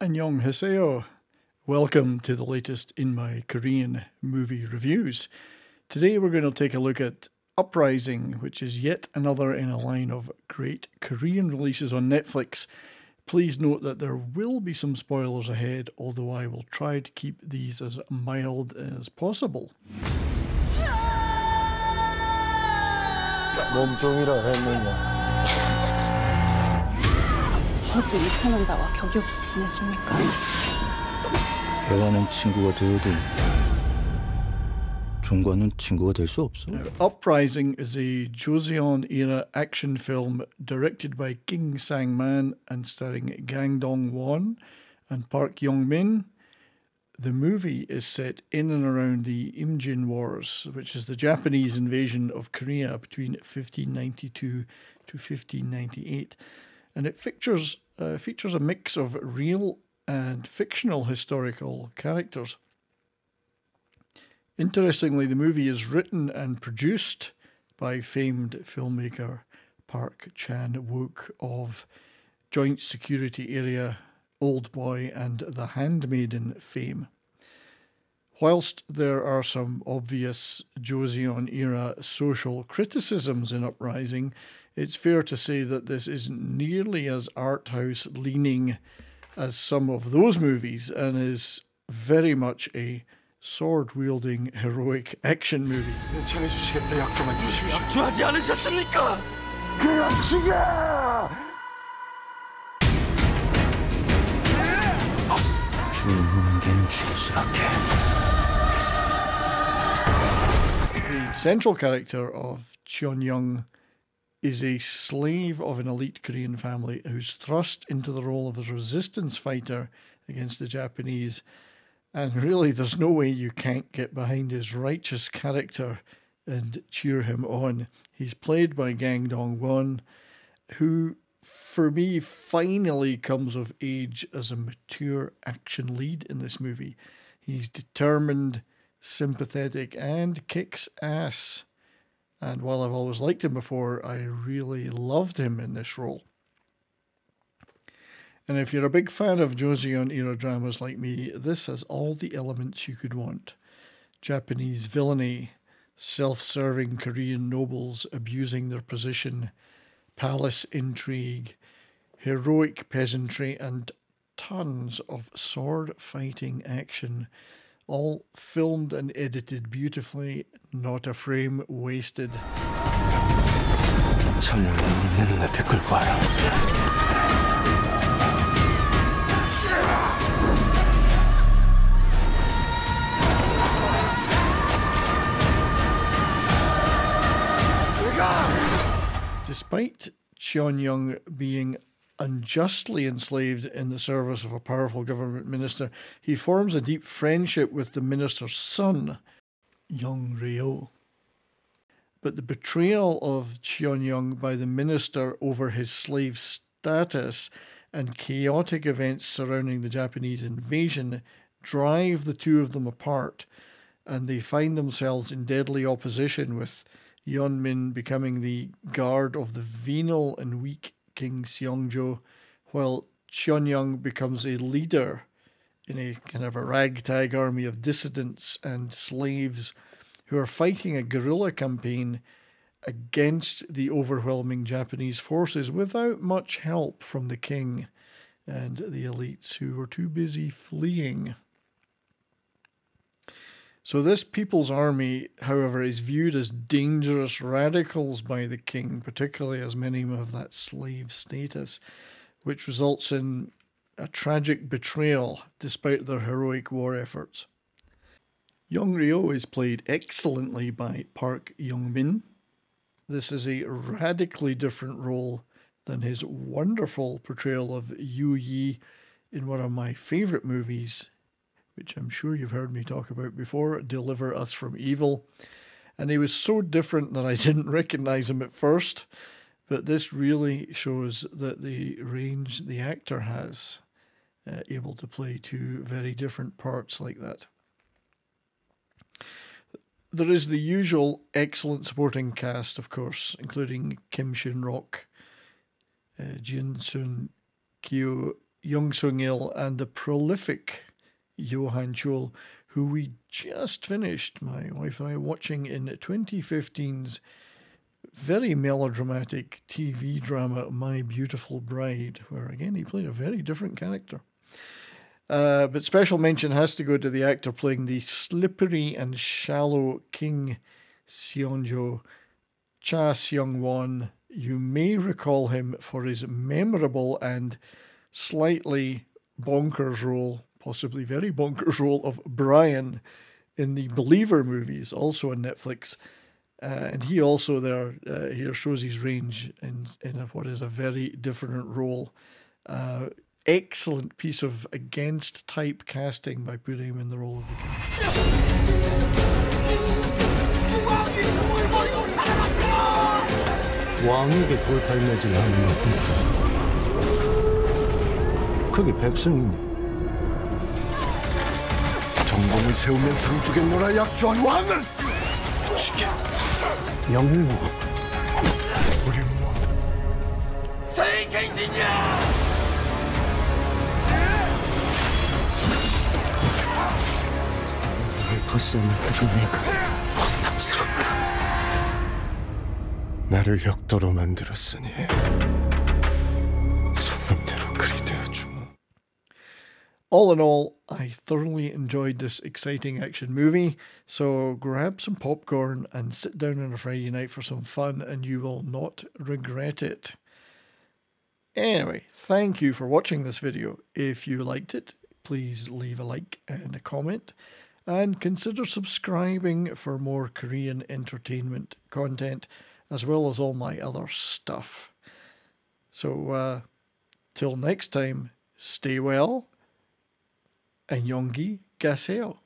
Annyeonghaseyo. Welcome to the latest in my Korean movie reviews. Today we're going to take a look at Uprising, which is yet another in a line of great Korean releases on Netflix. Please note that there will be some spoilers ahead, although I will try to keep these as mild as possible. 몸종이라 했느냐? 어찌 이천원자와 격이 없이 지내십니까? 대화는 친구가 되어도 종과는 친구가 될 수 없어. Uprising is a Joseon-era action film directed by Kim Sang-man and starring Gang Dong-won and Park Jeong-min. The movie is set in and around the Imjin Wars, which is the Japanese invasion of Korea between 1592 to 1598. And it features a mix of real and fictional historical characters. Interestingly, the movie is written and produced by famed filmmaker Park Chan-wook of Joint Security Area, Oldboy and The Handmaiden fame. Whilst there are some obvious Joseon-era social criticisms in Uprising, it's fair to say that this isn't nearly as art house leaning as some of those movies and is very much a sword-wielding heroic action movie. 괜찮으시겠다. 약조만 주십시오. 약조하지 않으셨습니까? 그냥 죽여! 죽는 게는 죽스럽게. The central character of Cheon-young is a slave of an elite Korean family who's thrust into the role of a resistance fighter against the Japanese. And really, there's no way you can't get behind his righteous character and cheer him on. He's played by Gang Dong-won, who, for me, finally comes of age as a mature action lead in this movie. He's determined, sympathetic, and kicks ass. And while I've always liked him before, I really loved him in this role. And if you're a big fan of Joseon-era dramas like me, this has all the elements you could want. Japanese villainy, self-serving Korean nobles abusing their position, palace intrigue, heroic peasantry, and tons of sword-fighting action, all filmed and edited beautifully, not a frame wasted. 천년만이 내 눈앞에 끌고 와라. Despite Cheon-young being unjustly enslaved in the service of a powerful government minister, he forms a deep friendship with the minister's son, Jong-ryeo. But the betrayal of Cheon-young by the minister over his slave status and chaotic events surrounding the Japanese invasion drive the two of them apart, and they find themselves in deadly opposition, with Yeon-min becoming the guard of the venal and weak King Seonjo, while Cheon-young becomes a leader in a kind of a ragtag army of dissidents and slaves who are fighting a guerrilla campaign against the overwhelming Japanese forces without much help from the king and the elites who were too busy fleeing. So this people's army, however, is viewed as dangerous radicals by the king, particularly as many have that slave status, which results in a tragic betrayal despite their heroic war efforts. Jong-ryeo is played excellently by Park Jeong-min. This is a radically different role than his wonderful portrayal of Yu Yi in one of my favourite movies, which I'm sure you've heard me talk about before, Deliver Us from Evil. And he was so different that I didn't recognise him at first, but this really shows that the range the actor has, able to play two very different parts like that. There is the usual excellent supporting cast, of course, including Kim Shin-rock, Jin Sun-kyu, Young Sung-il and the prolific Johan Chol, who we just finished, my wife and I, watching in 2015's very melodramatic TV drama My Beautiful Bride, where again he played a very different character. But special mention has to go to the actor playing the slippery and shallow King Seonjo, Seung-won. You may recall him for his memorable and slightly bonkers role, possibly very bonkers role, of Brian in the Believer movies, also on Netflix. And he also here shows his range in what is a very different role. Excellent piece of against type casting by putting him in the role of the king. 왕에게 돌팔매질하는 것뿐. 그게 백성이니. 정봉을 세우면 상주겠노라 약조한 왕은 죽여. 영웅. 우리 왕. 세계신이야. 거슬렸다고 내가 황당스럽다. 나를 역도로 만들었으니 손놈대로 그리 되어주마. All in all, I thoroughly enjoyed this exciting action movie, so grab some popcorn and sit down on a Friday night for some fun and you will not regret it. Anyway, thank you for watching this video. If you liked it, please leave a like and a comment. And consider subscribing for more Korean entertainment content, as well as all my other stuff. So, till next time, stay well, and Yonggi Gaseo.